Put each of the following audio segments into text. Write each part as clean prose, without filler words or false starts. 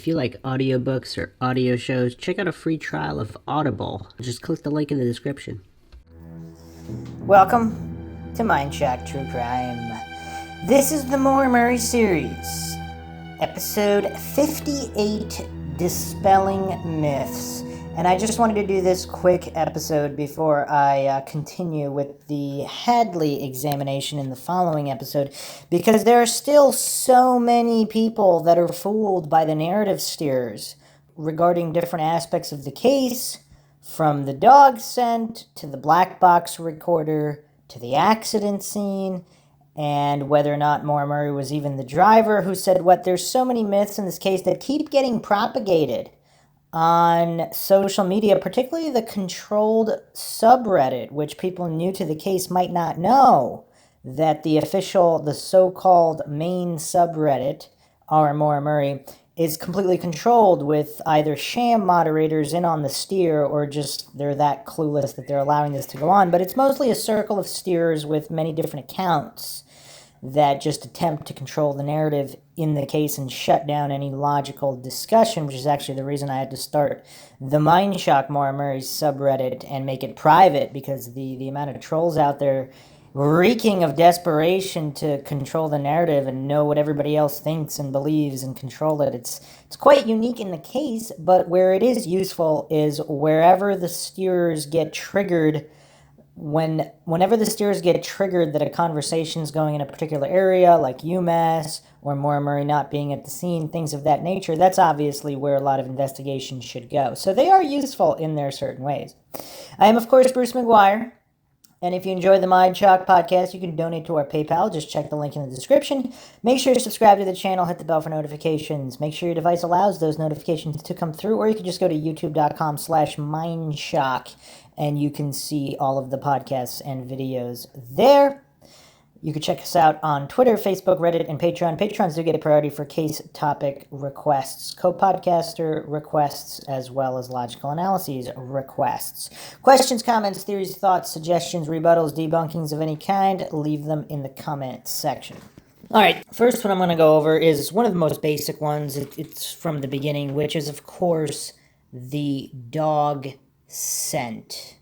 If you like audiobooks or audio shows, check out a free trial of Audible. Just click the link in the description. Welcome to Mindshock True Crime. This is the Maura Murray series, episode 58, Dispelling Myths. And I just wanted to do this quick episode before I continue with the Hadley examination in the following episode, because there are still so many people that are fooled by the narrative steers regarding different aspects of the case, from the dog scent to the black box recorder to the accident scene, and whether or not Maura Murray was even the driver who said what. There's so many myths in this case that keep getting propagated on social media, particularly the controlled subreddit, which people new to the case might not know that the so-called main subreddit, R. Maura Murray, is completely controlled with either sham moderators in on the steer or just they're that clueless that they're allowing this to go on. But it's mostly a circle of steers with many different accounts that just attempt to control the narrative in the case and shut down any logical discussion, which is actually the reason I had to start the Mindshock Maura Murray subreddit and make it private, because the amount of trolls out there reeking of desperation to control the narrative and know what everybody else thinks and believes and control it. It's quite unique in the case, but where it is useful is wherever the steers get triggered. Whenever the steers get triggered that a conversation is going in a particular area, like UMass or Maura Murray not being at the scene, things of that nature, that's obviously where a lot of investigation should go. So they are useful in their certain ways. I am, of course, Bruce McGuire. And if you enjoy the Mindshock podcast, you can donate to our PayPal. Just check the link in the description. Make sure to subscribe to the channel, hit the bell for notifications. Make sure your device allows those notifications to come through, or you can just go to youtube.com/Mindshock, and you can see all of the podcasts and videos there. You can check us out on Twitter, Facebook, Reddit, and Patreon. Patrons do get a priority for case topic requests, co-podcaster requests, as well as logical analyses requests. Questions, comments, theories, thoughts, suggestions, rebuttals, debunkings of any kind, leave them in the comment section. All right, first one I'm going to go over is one of the most basic ones. It's from the beginning, which is, of course, the dog scent.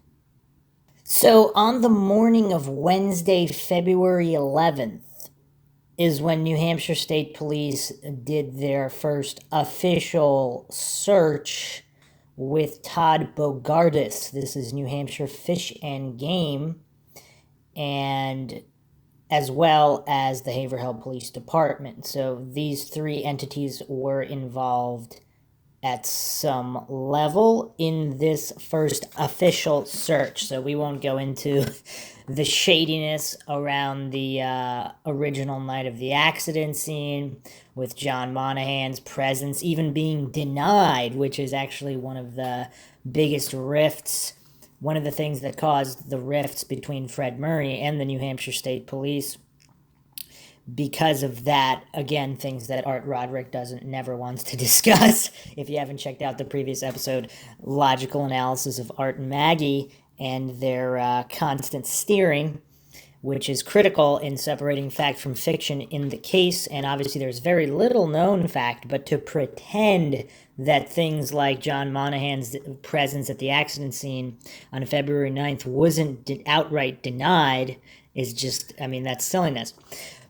So on the morning of Wednesday, February 11th, is when New Hampshire State Police did their first official search with Todd Bogardus. This is New Hampshire Fish and Game, and as well as the Haverhill Police Department. So these three entities were involved at some level in this first official search. So we won't go into the shadiness around the original night of the accident scene, with John Monahan's presence even being denied, which is actually one of the biggest rifts, one of the things that caused the rifts between Fred Murray and the New Hampshire State Police. Because of that, again, things that Art Roderick never wants to discuss. If you haven't checked out the previous episode, logical analysis of Art and Maggie and their constant steering, which is critical in separating fact from fiction in the case. And obviously there's very little known fact, but to pretend that things like John Monahan's presence at the accident scene on February 9th wasn't outright denied is just, that's silliness.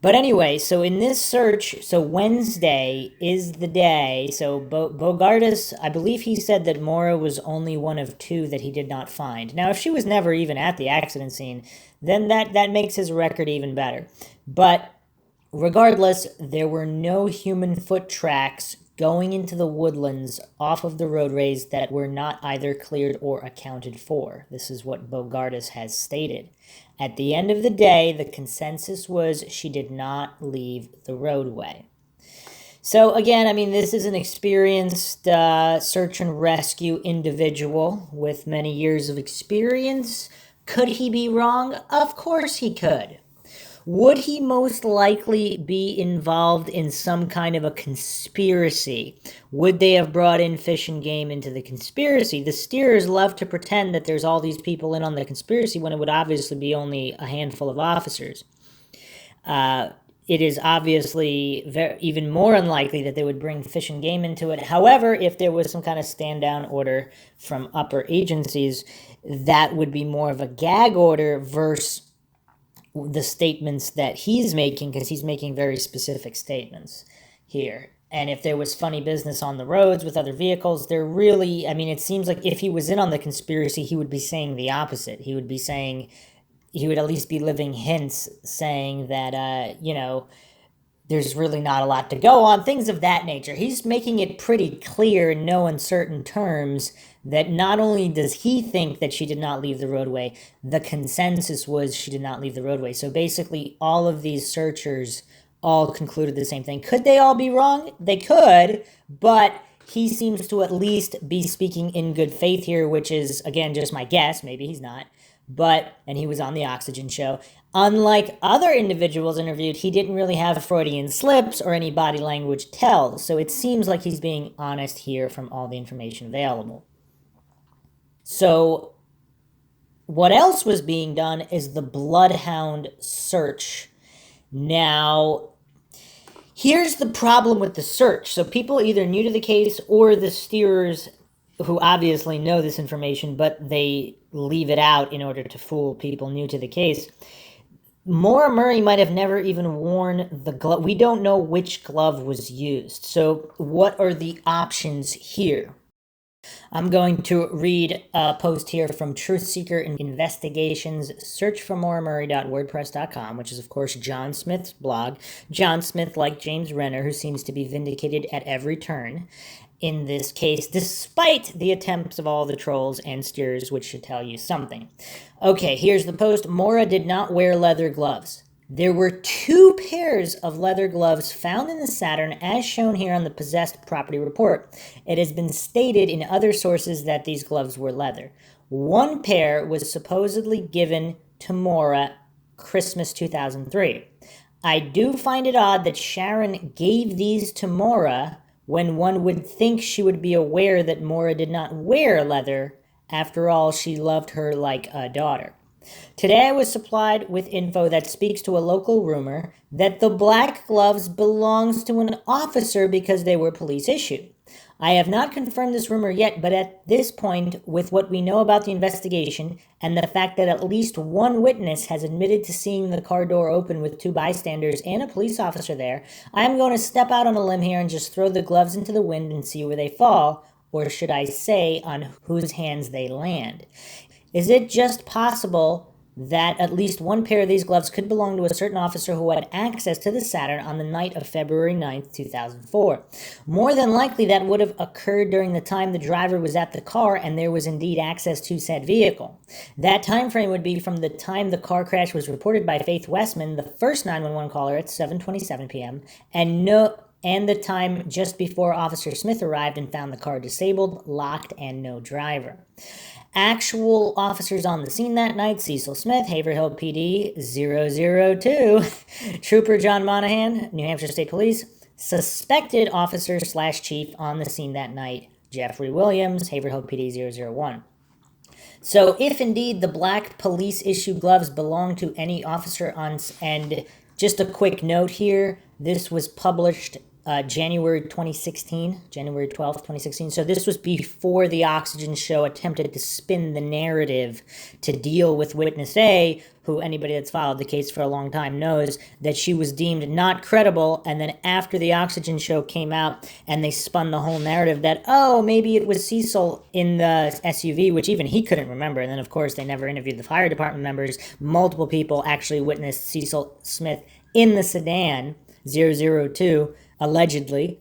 But anyway, so in this search, so Wednesday is the day. So Bogardus, I believe he said that Maura was only one of two that he did not find. Now, if she was never even at the accident scene, then that makes his record even better. But regardless, there were no human foot tracks going into the woodlands off of the roadways that were not either cleared or accounted for. This is what Bogardus has stated. At the end of the day, the consensus was she did not leave the roadway. So again, this is an experienced search and rescue individual with many years of experience. Could he be wrong? Of course he could. Would he most likely be involved in some kind of a conspiracy? Would they have brought in Fish and Game into the conspiracy? The steers love to pretend that there's all these people in on the conspiracy when it would obviously be only a handful of officers. it is obviously even more unlikely that they would bring Fish and Game into it. However, if there was some kind of stand-down order from upper agencies, that would be more of a gag order versus the statements that he's making, because he's making very specific statements here. And if there was funny business on the roads with other vehicles, they're really, I mean, it seems like if he was in on the conspiracy, he would be saying the opposite. He would be saying, he would at least be living hints saying that, there's really not a lot to go on, things of that nature. He's making it pretty clear in no uncertain terms that not only does he think that she did not leave the roadway, the consensus was she did not leave the roadway. So basically, all of these searchers all concluded the same thing. Could they all be wrong? They could, but he seems to at least be speaking in good faith here, which is, again, just my guess. Maybe he's not. And he was on the Oxygen show. Unlike other individuals interviewed, he didn't really have Freudian slips or any body language tells. So it seems like he's being honest here from all the information available. So what else was being done is the bloodhound search. Now, here's the problem with the search. So people either new to the case or the steerers who obviously know this information, but they leave it out in order to fool people new to the case. Maura Murray might have never even worn the glove. We don't know which glove was used. So what are the options here? I'm going to read a post here from Truth Seeker Investigations, searchformauramurray.wordpress.com, which is, of course, John Smith's blog. John Smith, like James Renner, who seems to be vindicated at every turn in this case, despite the attempts of all the trolls and steers, which should tell you something. Okay, here's the post. Maura did not wear leather gloves. There were 2 pairs of leather gloves found in the Saturn, as shown here on the possessed property report. It has been stated in other sources that these gloves were leather. 1 pair was supposedly given to Maura Christmas 2003. I do find it odd that Sharon gave these to Maura when one would think she would be aware that Maura did not wear leather. After all, she loved her like a daughter. Today I was supplied with info that speaks to a local rumor that the black gloves belongs to an officer because they were police issued. I have not confirmed this rumor yet, but at this point, with what we know about the investigation and the fact that at least one witness has admitted to seeing the car door open with 2 bystanders and a police officer there, I am going to step out on a limb here and just throw the gloves into the wind and see where they fall, or should I say, on whose hands they land. Is it just possible that at least 1 pair of these gloves could belong to a certain officer who had access to the Saturn on the night of February 9th, 2004. More than likely, that would have occurred during the time the driver was at the car and there was indeed access to said vehicle. That time frame would be from the time the car crash was reported by Faith Westman, the first 911 caller, at 7:27 p.m., and the time just before Officer Smith arrived and found the car disabled, locked, and no driver. Actual officers on the scene that night: Cecil Smith, Haverhill PD 002, Trooper John Monahan, New Hampshire State Police. Suspected officer/chief on the scene that night: Jeffrey Williams, Haverhill PD 001. So if indeed the black police issue gloves belong to any officer and just a quick note here, this was published January 2016, January 12th, 2016. So this was before the Oxygen show attempted to spin the narrative to deal with Witness A, who anybody that's followed the case for a long time knows that she was deemed not credible. And then after the Oxygen show came out and they spun the whole narrative that, oh, maybe it was Cecil in the SUV, which even he couldn't remember. And then, of course, they never interviewed the fire department members. Multiple people actually witnessed Cecil Smith in the sedan 002, allegedly,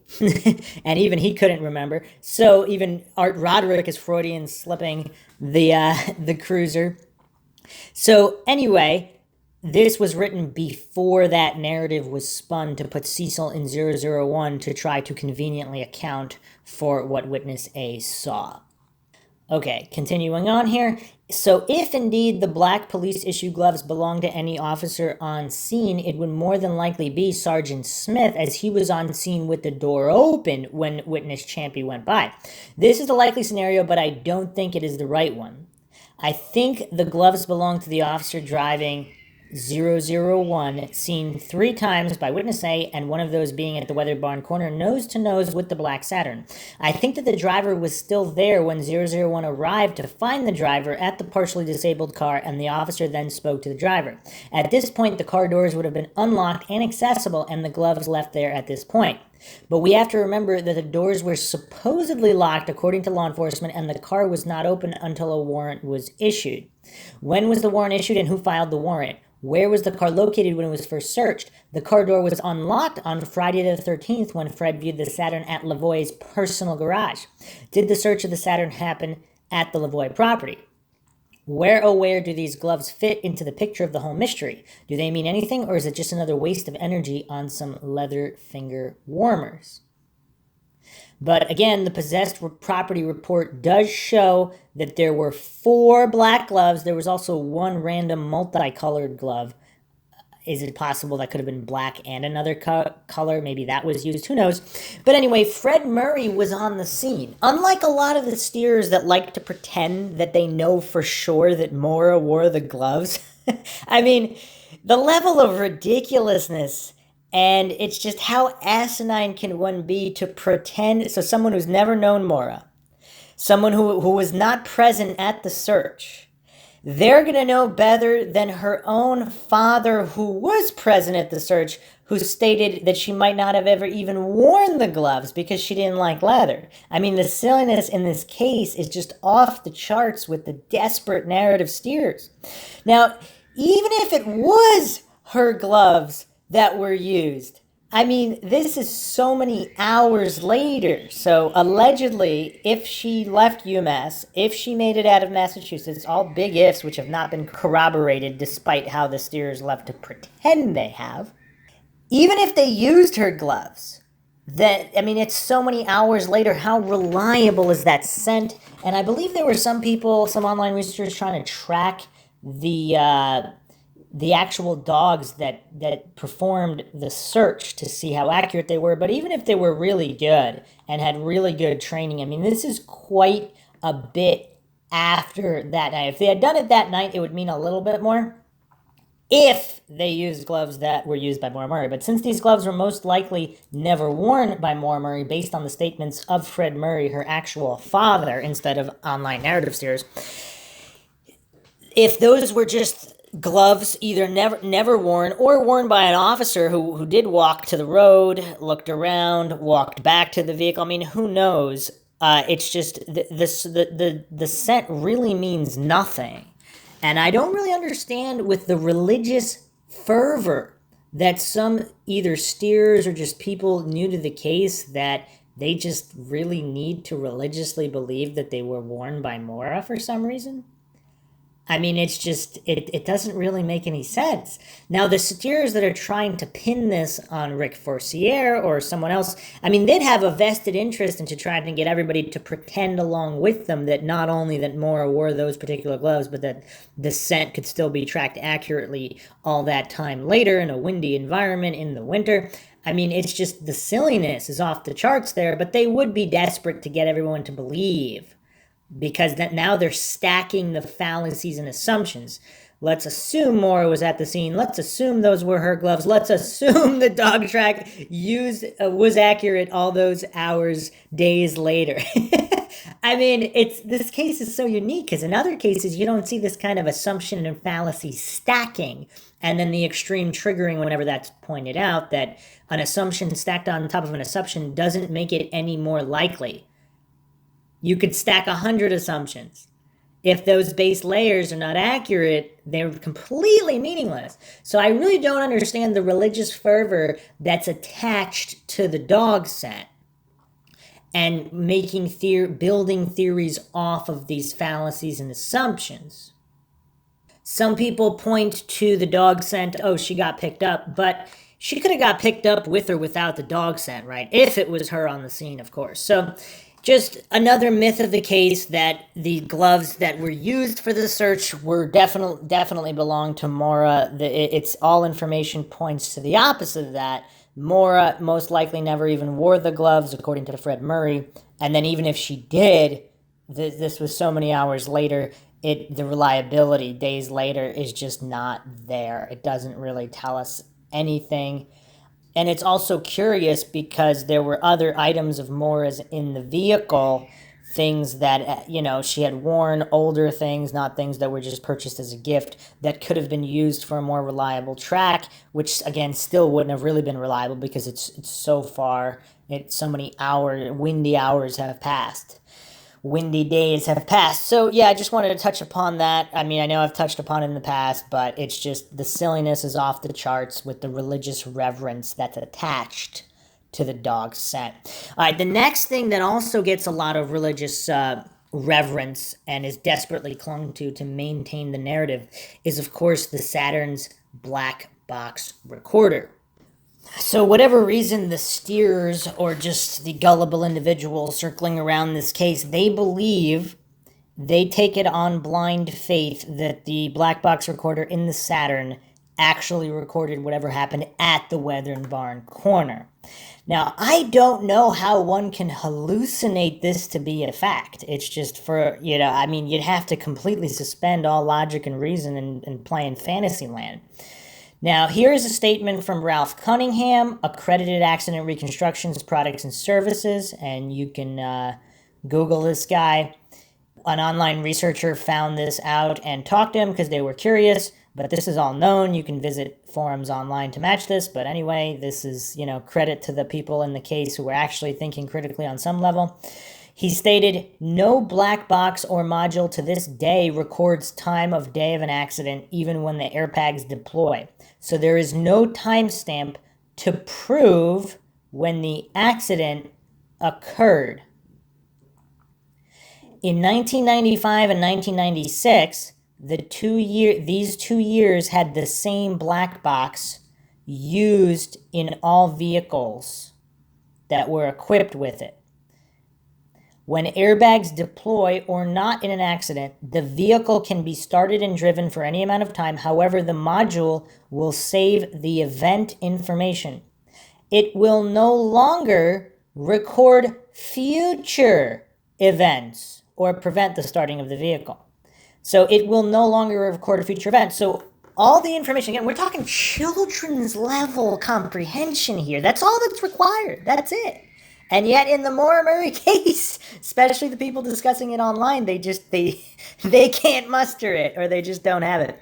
and even he couldn't remember. So even Art Roderick is Freudian slipping the cruiser. So anyway, this was written before that narrative was spun to put Cecil in 001 to try to conveniently account for what Witness A saw. Okay, continuing on here. So if indeed the black police issue gloves belong to any officer on scene, it would more than likely be Sergeant Smith, as he was on scene with the door open when Witness Champy went by. This is the likely scenario, but I don't think it is the right one. I think the gloves belong to the officer driving 001, seen 3 times by witness A, and one of those being at the weather barn corner, nose to nose with the black Saturn. I think that the driver was still there when 001 arrived to find the driver at the partially disabled car, and the officer then spoke to the driver. At this point, the car doors would have been unlocked and accessible, and the gloves left there at this point. But we have to remember that the doors were supposedly locked according to law enforcement, and the car was not open until a warrant was issued. When was the warrant issued, and who filed the warrant? Where was the car located when it was first searched? The car door was unlocked on Friday the 13th when Fred viewed the Saturn at Lavoie's personal garage. Did the search of the Saturn happen at the Lavoie property? Where, oh where, do these gloves fit into the picture of the whole mystery? Do they mean anything, or is it just another waste of energy on some leather finger warmers? But again, the possessed property report does show that there were 4 black gloves. There was also 1 random multicolored glove. Is it possible that could have been black and another color? Maybe that was used. Who knows? But anyway, Fred Murray was on the scene. Unlike a lot of the steers that like to pretend that they know for sure that Maura wore the gloves, I mean, the level of ridiculousness, and it's just how asinine can one be to pretend. So someone who's never known Maura, someone who was not present at the search, they're going to know better than her own father, who was present at the search, who stated that she might not have ever even worn the gloves because she didn't like leather. I mean, the silliness in this case is just off the charts with the desperate narrative steers. Now, even if it was her gloves that were used, I mean, this is so many hours later. So allegedly, if she left UMass, if she made it out of Massachusetts, all big ifs which have not been corroborated despite how the steers love to pretend they have. Even if they used her gloves, it's so many hours later, how reliable is that scent? And I believe there were some online researchers trying to track the actual dogs that performed the search to see how accurate they were. But even if they were really good and had really good training, I mean, this is quite a bit after that night. If they had done it that night, it would mean a little bit more if they used gloves that were used by Maura Murray. But since these gloves were most likely never worn by Maura Murray based on the statements of Fred Murray, her actual father, instead of online narrative steers, if those were just gloves either never worn or worn by an officer who did walk to the road, looked around, walked back to the vehicle, I mean, who knows? It's just the scent really means nothing. And I don't really understand with the religious fervor that some either steers or just people new to the case that they just really need to religiously believe that they were worn by Maura for some reason. I mean, it's just, it doesn't really make any sense. Now, the steers that are trying to pin this on Rick Forcier or someone else, I mean, they'd have a vested interest into trying to get everybody to pretend along with them that not only that Maura wore those particular gloves, but that the scent could still be tracked accurately all that time later in a windy environment in the winter. I mean, it's just the silliness is off the charts there, but they would be desperate to get everyone to believe. Because now they're stacking the fallacies and assumptions. Let's assume Maura was at the scene. Let's assume those were her gloves. Let's assume the dog track was accurate all those hours, days later. I mean, this case is so unique because in other cases you don't see this kind of assumption and fallacy stacking, and then the extreme triggering whenever that's pointed out that an assumption stacked on top of an assumption doesn't make it any more likely. You could stack 100 assumptions. If those base layers are not accurate, they're completely meaningless. So I really don't understand the religious fervor that's attached to the dog scent and building theories off of these fallacies and assumptions. Some people point to the dog scent, oh, she got picked up, but she could have got picked up with or without the dog scent, right? If it was her on the scene, of course. So just another myth of the case that the gloves that were used for the search were definitely belonged to Maura. It's all information points to the opposite of that. Maura most likely never even wore the gloves, according to Fred Murray. And then even if she did, this was so many hours later, the reliability days later is just not there. It doesn't really tell us anything. And it's also curious because there were other items of Maura's in the vehicle, things that, she had worn, older things, not things that were just purchased as a gift, that could have been used for a more reliable track, which, again, still wouldn't have really been reliable because it's so far, so many windy hours have passed. Windy days have passed. So, yeah, I just wanted to touch upon that. I mean, I know I've touched upon it in the past, but it's just the silliness is off the charts with the religious reverence that's attached to the dog scent. All right, the next thing that also gets a lot of religious reverence and is desperately clung to maintain the narrative is, of course, the Saturn's black box recorder. So whatever reason the steers or just the gullible individuals circling around this case, they believe, they take it on blind faith that the black box recorder in the Saturn actually recorded whatever happened at the Weathern Barn corner. Now, I don't know how one can hallucinate this to be a fact. It's just you'd have to completely suspend all logic and reason and play in fantasy land. Now, here is a statement from Ralph Cunningham, Accredited Accident Reconstructions Products and Services, and you can Google this guy. An online researcher found this out and talked to him because they were curious, but this is all known. You can visit forums online to match this, but anyway, this is, credit to the people in the case who were actually thinking critically on some level. He stated, no black box or module to this day records time of day of an accident, even when the airbags deploy. So there is no timestamp to prove when the accident occurred. In 1995 and 1996, these 2 years had the same black box used in all vehicles that were equipped with it. When airbags deploy or not in an accident, the vehicle can be started and driven for any amount of time. However, the module will save the event information. It will no longer record future events or prevent the starting of the vehicle. So it will no longer record a future event. So all the information, again, we're talking children's level comprehension here. That's all that's required. That's it. And yet in the Maura Murray case, especially the people discussing it online, they can't muster it, or they just don't have it.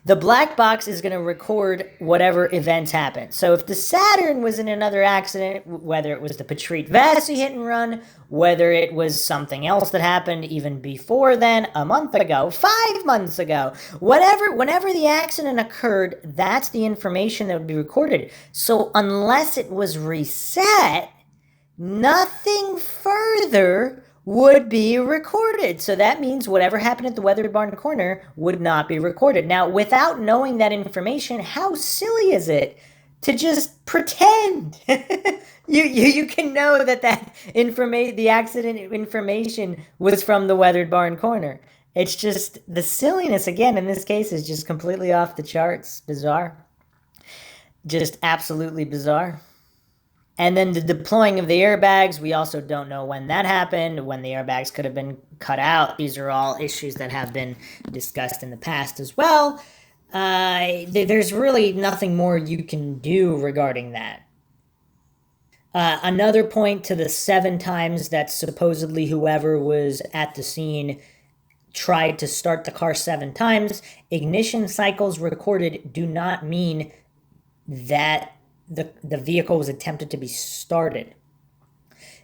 The black box is going to record whatever events happen. So if the Saturn was in another accident, whether it was the Patriot Vesey hit and run, whether it was something else that happened even before then, a month ago, 5 months ago, whenever the accident occurred, that's the information that would be recorded. So unless it was reset, nothing further would be recorded. So that means whatever happened at the Weathered Barn corner would not be recorded. Now, without knowing that information, how silly is it to just pretend? You can know that the accident information was from the Weathered Barn corner. It's just the silliness, again, in this case, is just completely off the charts. Bizarre. Just absolutely bizarre. And then the deploying of the airbags, we also don't know when that happened, when the airbags could have been cut out. These are all issues that have been discussed in the past as well. There's really nothing more you can do regarding that. Another point to the 7 times that supposedly whoever was at the scene tried to start the car 7 times, ignition cycles recorded do not mean that the vehicle was attempted to be started.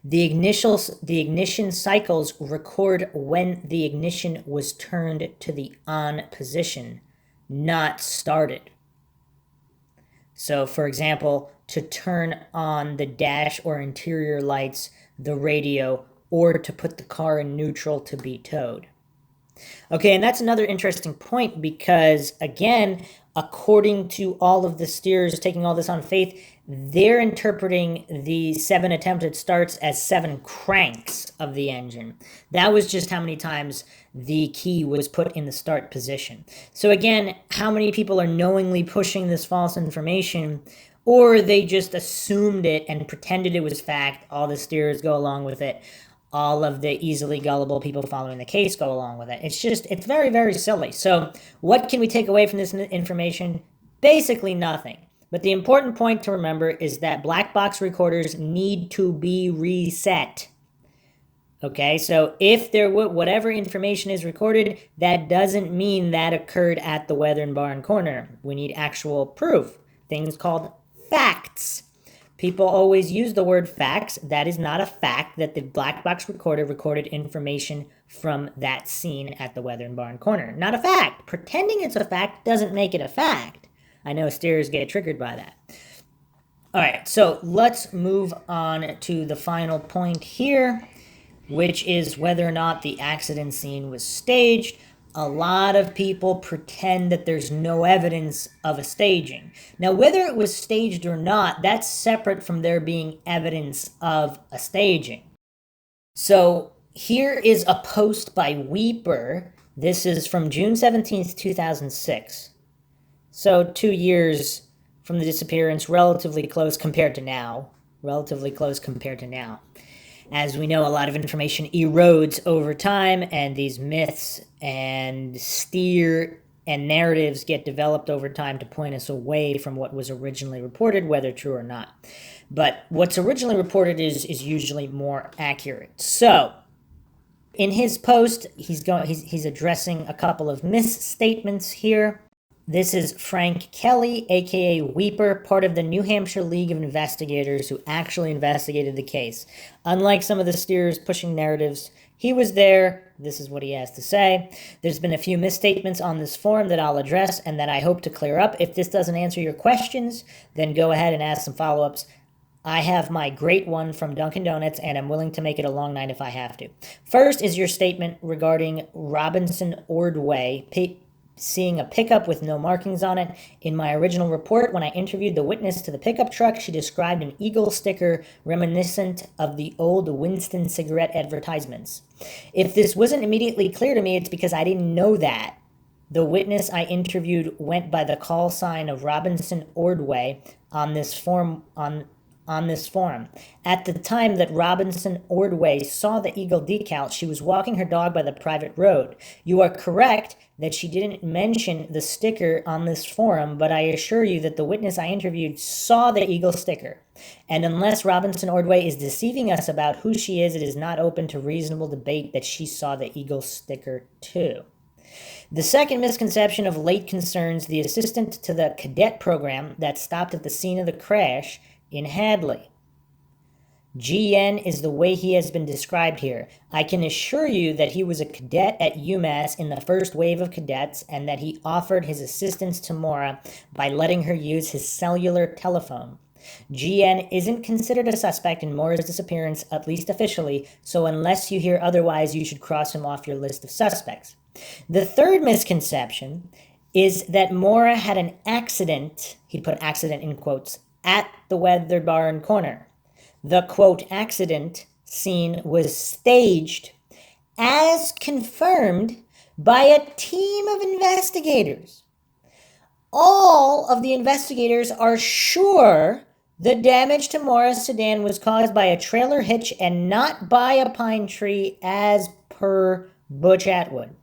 The ignition cycles record when the ignition was turned to the on position, not started. So, for example, to turn on the dash or interior lights, the radio, or to put the car in neutral to be towed. Okay, and that's another interesting point because, again, according to all of the steers taking all this on faith, they're interpreting the 7 attempted starts as 7 cranks of the engine. That was just how many times the key was put in the start position. So again, how many people are knowingly pushing this false information, or they just assumed it and pretended it was fact, all the steers go along with it. all of the easily gullible people following the case go along with it. It's very, very silly. So what can we take away from this information? Basically nothing. But the important point to remember is that black box recorders need to be reset. Okay, so if whatever information is recorded, that doesn't mean that occurred at the Weathern Barn corner. We need actual proof, things called facts. People always use the word facts. That is not a fact that the black box recorder recorded information from that scene at the Weathern Barn corner. Not a fact. Pretending it's a fact doesn't make it a fact. I know steerers get triggered by that. All right, so let's move on to the final point here, which is whether or not the accident scene was staged. A lot of people pretend that there's no evidence of a staging. Now, whether it was staged or not, that's separate from there being evidence of a staging. So here is a post by Weeper. This is from June 17th, 2006. So 2 years from the disappearance, relatively close compared to now. As we know, a lot of information erodes over time, and these myths and steer and narratives get developed over time to point us away from what was originally reported, whether true or not. But what's originally reported is usually more accurate. So, in his post, he's addressing a couple of misstatements here. This is Frank Kelly, aka Weeper, part of the New Hampshire League of Investigators who actually investigated the case. Unlike some of the steerers pushing narratives, he was there. This is what he has to say. There's been a few misstatements on this forum that I'll address and that I hope to clear up. If this doesn't answer your questions, then go ahead and ask some follow-ups. I have my great one from Dunkin' Donuts, and I'm willing to make it a long night if I have to. First is your statement regarding Robinson Ordway seeing a pickup with no markings on it. In my original report, when I interviewed the witness to the pickup truck, she described an eagle sticker reminiscent of the old Winston cigarette advertisements. If this wasn't immediately clear to me, it's because I didn't know that. The witness I interviewed went by the call sign of Robinson Ordway on this forum. At the time that Robinson Ordway saw the eagle decal, she was walking her dog by the private road. You are correct that she didn't mention the sticker on this forum, but I assure you that the witness I interviewed saw the eagle sticker. And unless Robinson Ordway is deceiving us about who she is, it is not open to reasonable debate that she saw the eagle sticker too. The second misconception of late concerns the assistant to the cadet program that stopped at the scene of the crash in Hadley. GN is the way he has been described here. I can assure you that he was a cadet at UMass in the first wave of cadets and that he offered his assistance to Maura by letting her use his cellular telephone. GN isn't considered a suspect in Maura's disappearance, at least officially, so unless you hear otherwise, you should cross him off your list of suspects. The third misconception is that Maura had an accident, he put accident in quotes, at the Weathern Barn corner. The, quote, accident scene was staged as confirmed by a team of investigators. All of the investigators are sure the damage to Maura's sedan was caused by a trailer hitch and not by a pine tree, as per Butch Atwood.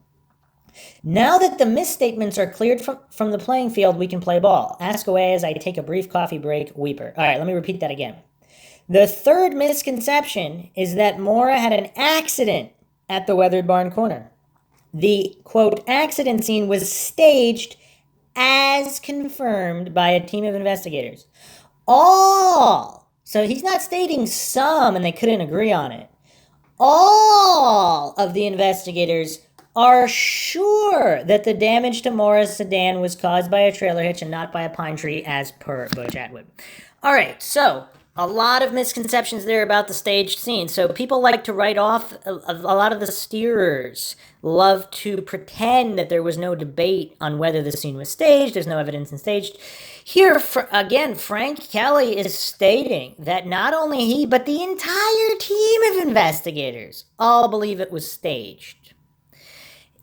Now that the misstatements are cleared from the playing field, we can play ball. Ask away as I take a brief coffee break, Weeper. All right, let me repeat that again. The third misconception is that Maura had an accident at the Weathered Barn corner. The, quote, accident scene was staged as confirmed by a team of investigators. So he's not stating some and they couldn't agree on it. All of the investigators are sure that the damage to Maura's sedan was caused by a trailer hitch and not by a pine tree, as per Butch Atwood. All right, so a lot of misconceptions there about the staged scene. So people like to write off, a lot of the steerers love to pretend that there was no debate on whether the scene was staged. There's no evidence in staged. Here, again, Frank Kelly is stating that not only he, but the entire team of investigators all believe it was staged.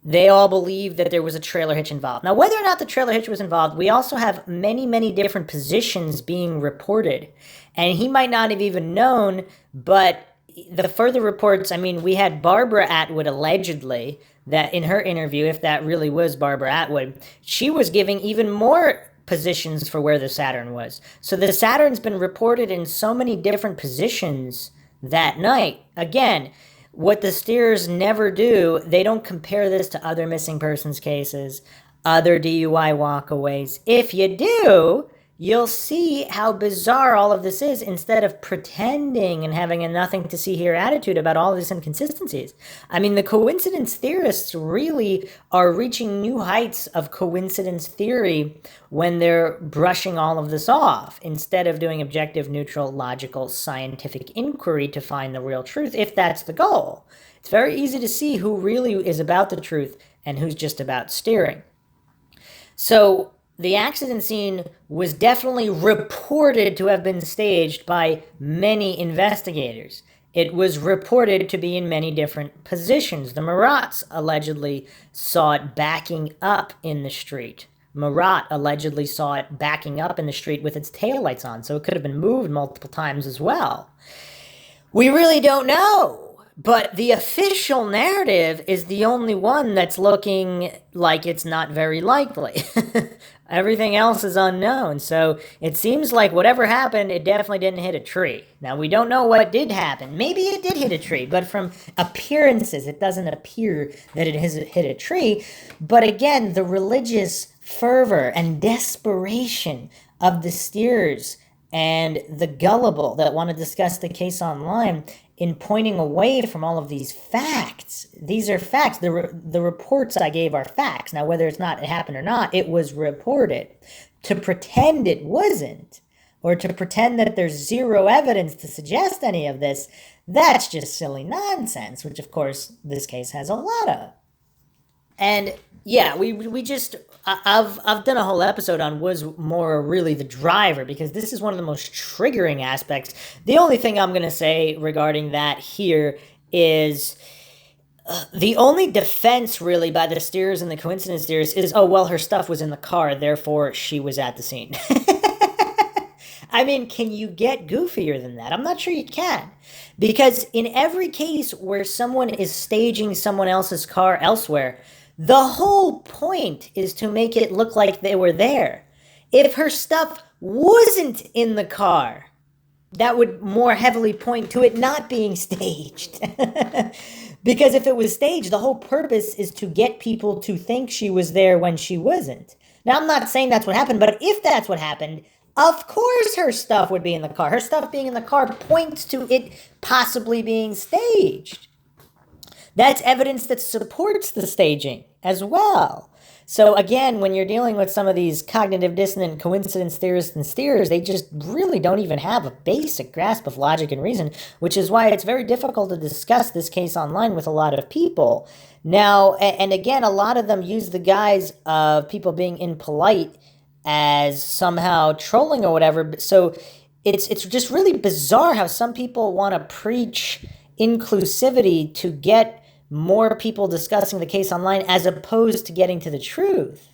They all believe that there was a trailer hitch involved. Now, whether or not the trailer hitch was involved, we also have many, many different positions being reported. And he might not have even known, but the further reports, I mean, we had Barbara Atwood allegedly, that in her interview, if that really was Barbara Atwood, she was giving even more positions for where the Saturn was. So the Saturn's been reported in so many different positions that night. Again, what the steers never do, they don't compare this to other missing persons cases, other DUI walkaways. If you do, you'll see how bizarre all of this is, instead of pretending and having a nothing to see here attitude about all of these inconsistencies. I mean, the coincidence theorists really are reaching new heights of coincidence theory when they're brushing all of this off, instead of doing objective, neutral, logical, scientific inquiry to find the real truth, if that's the goal. It's very easy to see who really is about the truth and who's just about steering. So the accident scene was definitely reported to have been staged by many investigators. It was reported to be in many different positions. The Murats allegedly saw it backing up in the street. Murat allegedly saw it backing up in the street with its taillights on, so it could have been moved multiple times as well. We really don't know. But the official narrative is the only one that's looking like it's not very likely. Everything else is unknown. So it seems like whatever happened, it definitely didn't hit a tree. Now, we don't know what did happen. Maybe it did hit a tree, but from appearances, it doesn't appear that it has hit a tree. But again, the religious fervor and desperation of the steers and the gullible that want to discuss the case online, in pointing away from all of these facts. These are facts. The reports I gave are facts. Now, whether it happened or not, it was reported. To pretend it wasn't, or to pretend that there's zero evidence to suggest any of this, that's just silly nonsense, which of course this case has a lot of. And yeah, we just, I've done a whole episode on was Maura really the driver, because this is one of the most triggering aspects. The only thing I'm going to say regarding that here is the only defense really by the steers and the coincidence steers is, oh, well, her stuff was in the car, therefore she was at the scene. I mean, can you get goofier than that? I'm not sure you can. Because in every case where someone is staging someone else's car elsewhere, the whole point is to make it look like they were there. If her stuff wasn't in the car, that would more heavily point to it not being staged. Because if it was staged, the whole purpose is to get people to think she was there when she wasn't. Now, I'm not saying that's what happened, but if that's what happened, of course her stuff would be in the car. Her stuff being in the car points to it possibly being staged. That's evidence that supports the staging as well. So again, when you're dealing with some of these cognitive dissonant coincidence theorists and steers, they just really don't even have a basic grasp of logic and reason, which is why it's very difficult to discuss this case online with a lot of people. Now, and again, a lot of them use the guise of people being impolite as somehow trolling or whatever. So it's just really bizarre how some people want to preach inclusivity to get more people discussing the case online as opposed to getting to the truth.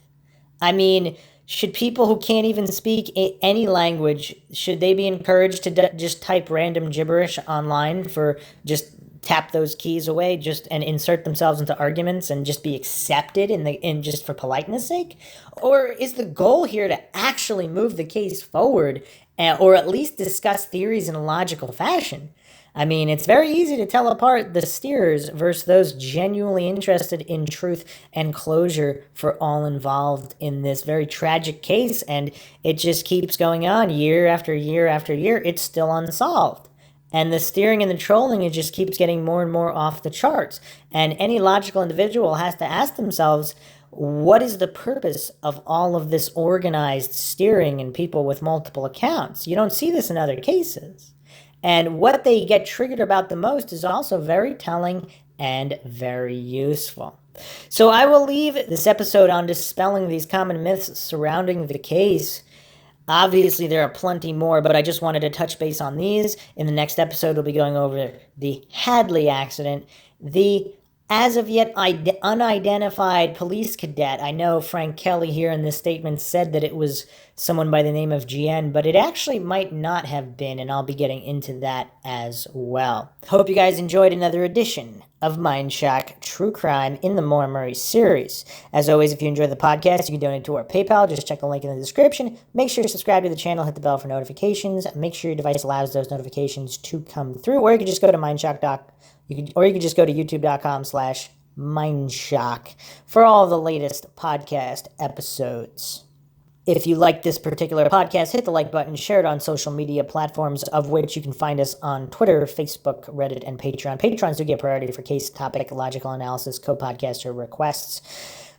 I mean, should people who can't even speak any language, should they be encouraged to just type random gibberish online, for just tap those keys away and insert themselves into arguments and just be accepted in just for politeness sake? Or is the goal here to actually move the case forward, or at least discuss theories in a logical fashion? I mean, it's very easy to tell apart the steers versus those genuinely interested in truth and closure for all involved in this very tragic case, and it just keeps going on year after year after year. It's still unsolved. And the steering and the trolling, it just keeps getting more and more off the charts. And any logical individual has to ask themselves, what is the purpose of all of this organized steering and people with multiple accounts? You don't see this in other cases. And what they get triggered about the most is also very telling and very useful. So I will leave this episode on dispelling these common myths surrounding the case. Obviously, there are plenty more, but I just wanted to touch base on these. In the next episode, we'll be going over the Hadley accident, the as of yet unidentified police cadet. I know Frank Kelly here in this statement said that it was someone by the name of GN, but it actually might not have been, and I'll be getting into that as well. Hope you guys enjoyed another edition of Mindshock True Crime in the Maura Murray series. As always, if you enjoy the podcast, you can donate to our PayPal. Just check the link in the description. Make sure to subscribe to the channel, hit the bell for notifications. Make sure your device allows those notifications to come through, or you can just go to Mindshock. You can just go to youtube.com/Mindshock for all the latest podcast episodes. If you like this particular podcast, hit the like button, share it on social media platforms, of which you can find us on Twitter, Facebook, Reddit, and Patreon. Patrons do get priority for case, topic, logical analysis, co-podcaster requests.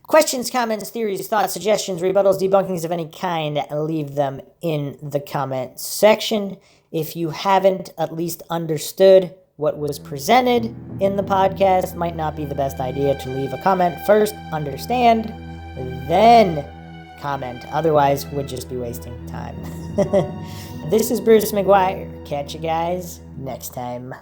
Questions, comments, theories, thoughts, suggestions, rebuttals, debunkings of any kind, leave them in the comment section. If you haven't at least understood what was presented in the podcast, might not be the best idea to leave a comment first, understand, then comment. Otherwise, would just be wasting time. This is Bruce McGuire. Catch you guys next time.